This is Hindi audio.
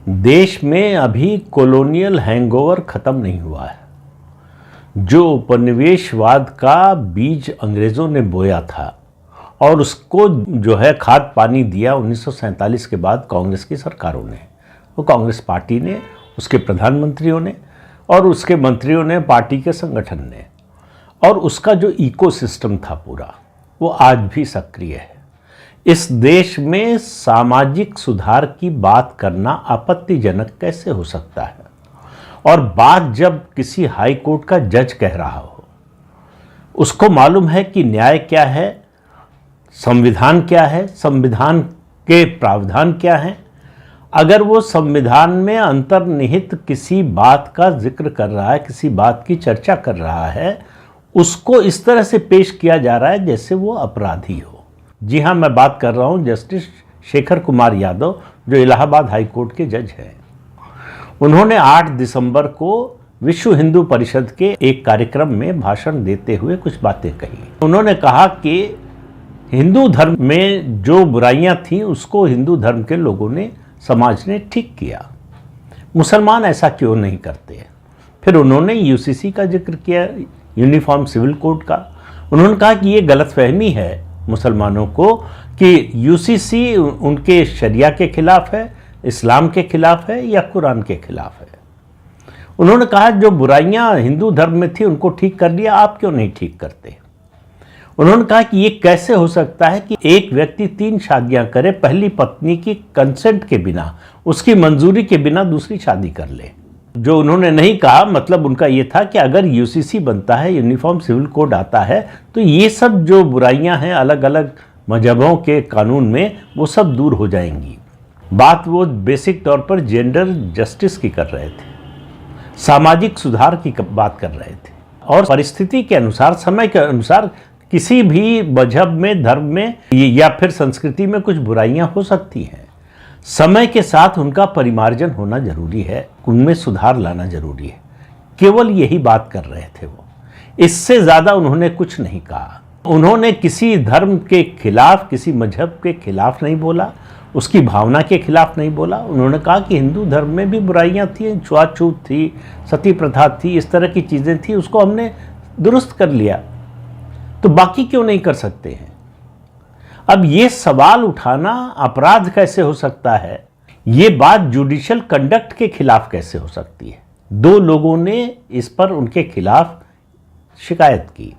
देश में अभी कॉलोनियल हैंगओवर खत्म नहीं हुआ है। जो उपनिवेशवाद का बीज अंग्रेज़ों ने बोया था और उसको जो है खाद पानी दिया 1947 के बाद कांग्रेस की सरकारों ने, वो कांग्रेस पार्टी ने, उसके प्रधानमंत्रियों ने और उसके मंत्रियों ने, पार्टी के संगठन ने, और उसका जो इकोसिस्टम था पूरा, वो आज भी सक्रिय है। इस देश में सामाजिक सुधार की बात करना आपत्तिजनक कैसे हो सकता है? और बात जब किसी हाई कोर्ट का जज कह रहा हो, उसको मालूम है कि न्याय क्या है, संविधान क्या है, संविधान के प्रावधान क्या हैं। अगर वो संविधान में अंतर्निहित किसी बात का जिक्र कर रहा है, किसी बात की चर्चा कर रहा है, उसको इस तरह से पेश किया जा रहा है जैसे वो अपराधी हो। जी हाँ, मैं बात कर रहा हूँ जस्टिस शेखर कुमार यादव, जो इलाहाबाद हाई कोर्ट के जज हैं। उन्होंने 8 दिसंबर को विश्व हिंदू परिषद के एक कार्यक्रम में भाषण देते हुए कुछ बातें कही। उन्होंने कहा कि हिंदू धर्म में जो बुराइयां थीं उसको हिंदू धर्म के लोगों ने, समाज ने ठीक किया, मुसलमान ऐसा क्यों नहीं करते। फिर उन्होंने यूसीसी का जिक्र किया, यूनिफॉर्म सिविल कोड का। उन्होंने कहा कि ये गलतफहमी है मुसलमानों को कि यूसीसी उनके शरिया के खिलाफ है, इस्लाम के खिलाफ है या कुरान के खिलाफ है। उन्होंने कहा जो बुराइयां हिंदू धर्म में थी उनको ठीक कर लिया, आप क्यों नहीं ठीक करते। उन्होंने कहा कि ये कैसे हो सकता है कि एक व्यक्ति 3 शादियां करे, पहली पत्नी की कंसेंट के बिना, उसकी मंजूरी के बिना दूसरी शादी कर ले। जो उन्होंने नहीं कहा, मतलब उनका ये था कि अगर यूसीसी बनता है, यूनिफॉर्म सिविल कोड आता है, तो ये सब जो बुराइयां हैं अलग अलग मजहबों के कानून में, वो सब दूर हो जाएंगी। बात वो बेसिक तौर पर जेंडर जस्टिस की कर रहे थे, सामाजिक सुधार की बात कर रहे थे, और परिस्थिति के अनुसार, समय के अनुसार किसी भी मजहब में, धर्म में या फिर संस्कृति में कुछ बुराइयां हो सकती हैं। समय के साथ उनका परिमार्जन होना जरूरी है, उनमें सुधार लाना जरूरी है। केवल यही बात कर रहे थे वो, इससे ज़्यादा उन्होंने कुछ नहीं कहा। उन्होंने किसी धर्म के खिलाफ, किसी मजहब के खिलाफ नहीं बोला, उसकी भावना के खिलाफ नहीं बोला। उन्होंने कहा कि हिंदू धर्म में भी बुराइयां थी, छुआछूत थी, सती प्रथा थी, इस तरह की चीज़ें थी, उसको हमने दुरुस्त कर लिया, तो बाकी क्यों नहीं कर सकते हैं। अब ये सवाल उठाना अपराध कैसे हो सकता है, ये बात जुडिशियल कंडक्ट के खिलाफ कैसे हो सकती है। 2 लोगों ने इस पर उनके खिलाफ शिकायत की।